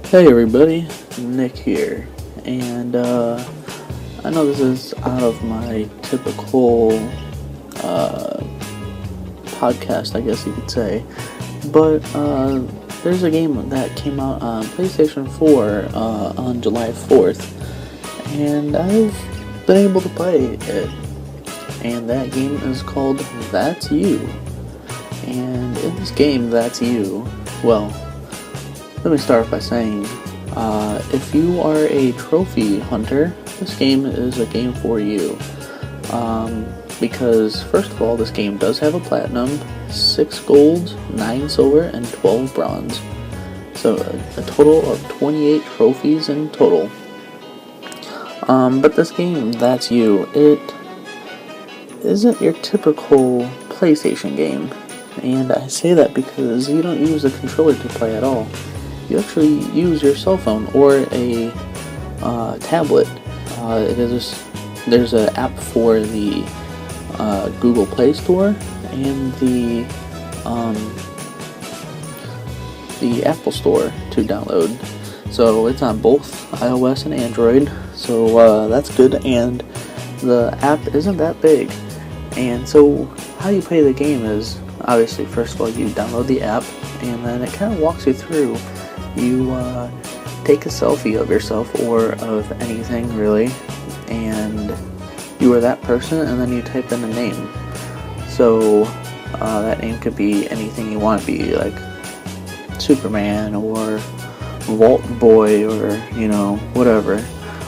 Hey everybody, Nick here, and I know this is out of my typical podcast, I guess you could say, but there's a game that came out on PlayStation 4 on July 4th, and I've been able to play it, and that game is called That's You. And in this game, That's You, well, let me start by saying, if you are a trophy hunter, this game is a game for you. Because, first of all, this game does have a platinum, 6 gold, 9 silver, and 12 bronze. So, a total of 28 trophies in total. But this game, That's You, it isn't your typical PlayStation game. And I say that because you don't use a controller to play at all. You actually use your cell phone or a tablet. There's an app for the Google Play Store and the Apple Store to download. So it's on both iOS and Android. So that's good, and the app isn't that big. And so how you play the game is, obviously, first of all, you download the app, and then it kind of walks you through. You take a selfie of yourself or of anything really, and you are that person, and then you type in a name. So that name could be anything you want to be, like Superman or Vault Boy or whatever,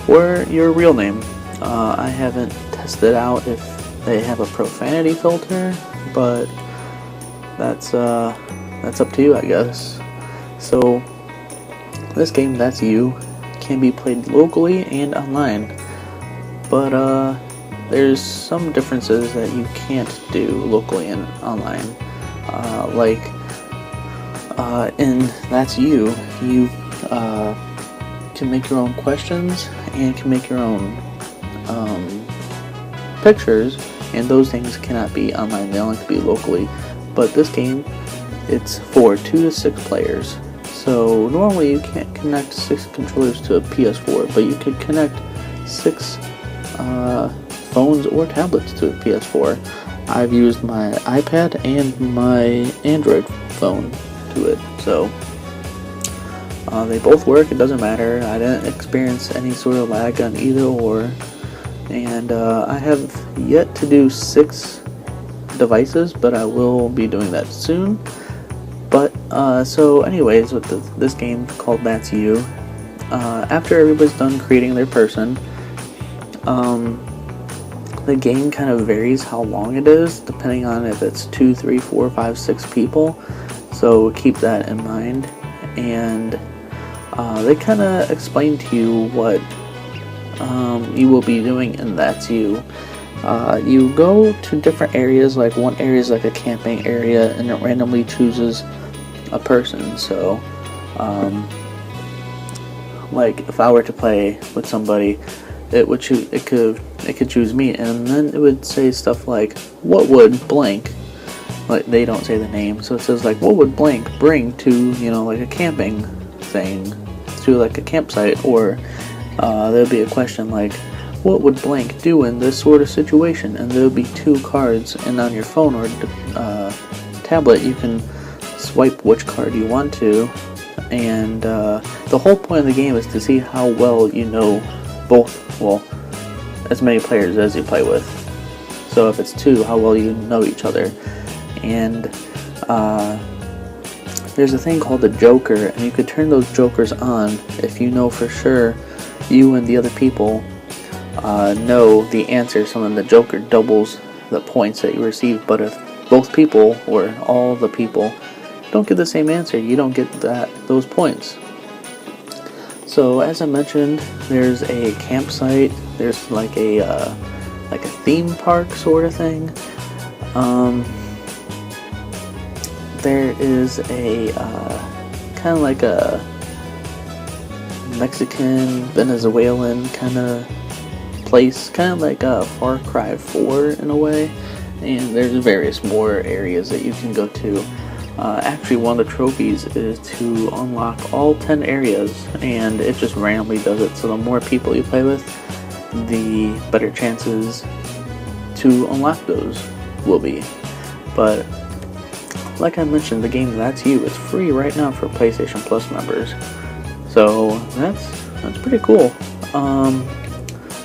or your real name. I haven't tested out if they have a profanity filter, but that's up to you, I guess. So this game, That's You, can be played locally and online, but there's some differences that you can't do locally and online. In That's You, you can make your own questions and can make your own pictures, and those things cannot be online, they only can be locally. But this game, it's for 2 to 6 players. So normally you can't connect 6 controllers to a PS4, but you could connect 6 phones or tablets to a PS4. I've used my iPad and my Android phone to it, so they both work. It doesn't matter. I didn't experience any sort of lag on either or, and I have yet to do 6 devices, but I will be doing that soon. But so anyways, with this game called That's You, after everybody's done creating their person, the game kind of varies how long it is depending on if it's 2, 3, 4, 5, 6 people, so keep that in mind. And they kind of explain to you what you will be doing in That's You. You go to different areas, like one area is like a camping area, and it randomly chooses a person. So like if I were to play with somebody, it could choose me, and then it would say stuff like, what would blank, like they don't say the name, so it says like, what would blank bring to like a camping thing, to like a campsite, or there'd be a question like, what would blank do in this sort of situation, and there'll be 2 cards, and on your phone or tablet you can swipe which card you want to, and the whole point of the game is to see how well you know as many players as you play with. So if it's 2, how well you know each other. And there's a thing called the Joker, and you could turn those Jokers on if you know for sure you and the other people know the answer, so then the Joker doubles the points that you receive. But if both people, or all the people, don't get the same answer, you don't get those points. So as I mentioned, there's a campsite, there's like a theme park sort of thing. There is a kind of like a Mexican, Venezuelan kind of place, kind of like a Far Cry 4 in a way, and there's various more areas that you can go to. Actually, one of the trophies is to unlock all 10 areas, and it just randomly does it. So the more people you play with, the better chances to unlock those will be. But like I mentioned, the game That's You is free right now for PlayStation Plus members. So that's pretty cool.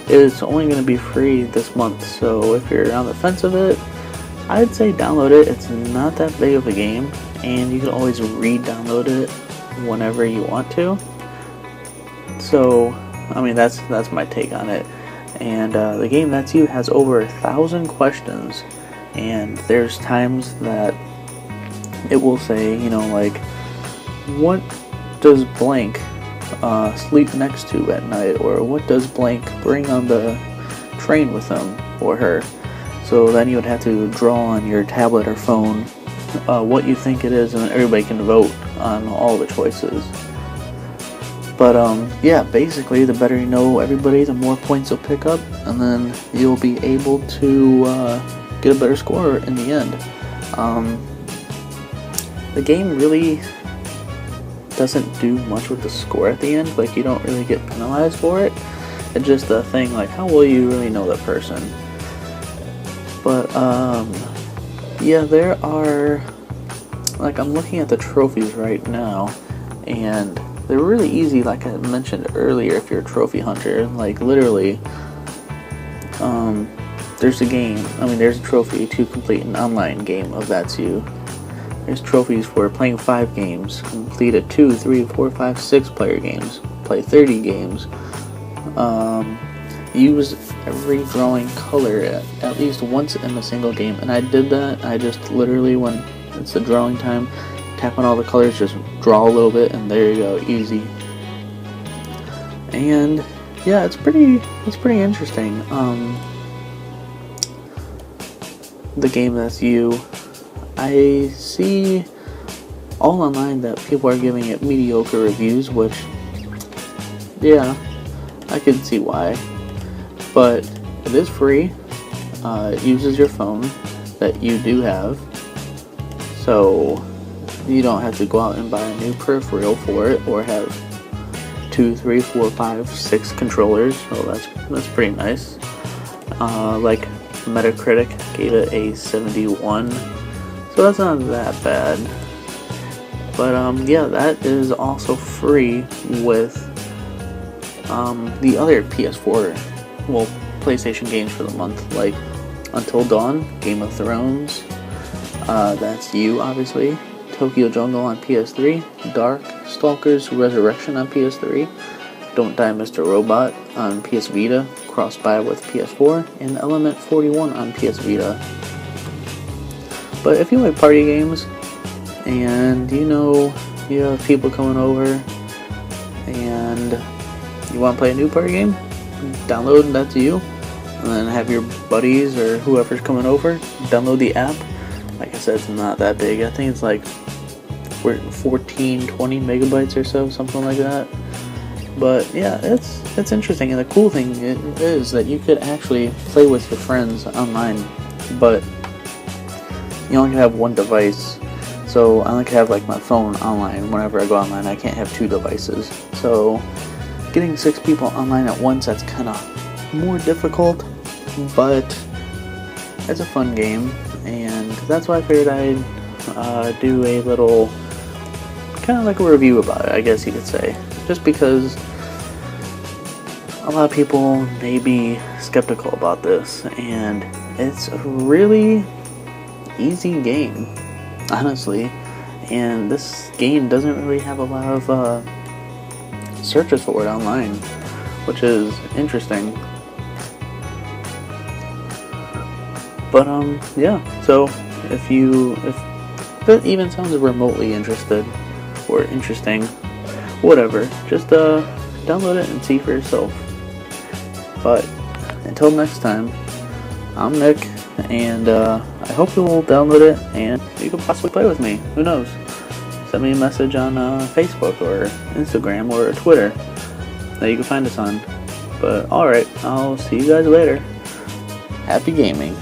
It's only going to be free this month, so if you're on the fence of it, I'd say download it. It's not that big of a game, and you can always re-download it whenever you want to. So, I mean, that's my take on it. And the game That's You has over 1,000 questions, and there's times that it will say, you know, like, what does blank sleep next to at night, or what does blank bring on the train with him or her? So then you would have to draw on your tablet or phone what you think it is, and everybody can vote on all the choices. But yeah, basically the better you know everybody, the more points you'll pick up, and then you'll be able to get a better score in the end. The game really doesn't do much with the score at the end. Like, you don't really get penalized for it. It's just a thing like, how will you really know the person? But yeah, there are, like, I'm looking at the trophies right now, and they're really easy. Like I mentioned earlier, if you're a trophy hunter, like, literally, there's a game, there's a trophy to complete an online game of That's You. There's trophies for playing 5 games, complete a 2, 3, 4, 5, 6 player games, play 30 games, use every drawing color at least once in a single game. And I did that. I just literally, when it's the drawing time, tap on all the colors, just draw a little bit, and there you go, easy. And yeah, it's pretty interesting. The game That's You, I see all online that people are giving it mediocre reviews, which, yeah, I can see why. But it is free. It uses your phone that you do have, so you don't have to go out and buy a new peripheral for it, or have 2, 3, 4, 5, 6 controllers. So that's pretty nice. Like, Metacritic gave it a 71. So that's not that bad. But yeah, that is also free with the other PS4, well, PlayStation games for the month, like Until Dawn, Game of Thrones, That's You, obviously, Tokyo Jungle on PS3, Dark, Stalkers Resurrection on PS3, Don't Die Mr. Robot on PS Vita, cross-buy with PS4, and Element 41 on PS Vita. But if you like party games, and you know you have people coming over, and you want to play a new party game, download That's You, and then have your buddies or whoever's coming over download the app. Like I said, it's not that big. I think it's like 14, 20 megabytes or so, something like that. But yeah, it's interesting, and the cool thing is that you could actually play with your friends online, but you only can have one device. So I only can have, like, my phone online. Whenever I go online, I can't have 2 devices. So getting 6 people online at once, that's kind of more difficult, but it's a fun game, and that's why I figured I'd do a little, kind of like a review about it, I guess you could say. Just because a lot of people may be skeptical about this, and it's a really easy game, honestly. And this game doesn't really have a lot of searches for it online, which is interesting. But yeah, so if that even sounds remotely interested or interesting, whatever, just download it and see for yourself. But until next time, I'm Nick, and I hope you'll download it and you can possibly play with me. Who knows? Send me a message on Facebook or Instagram or Twitter that you can find us on. But alright, I'll see you guys later. Happy gaming.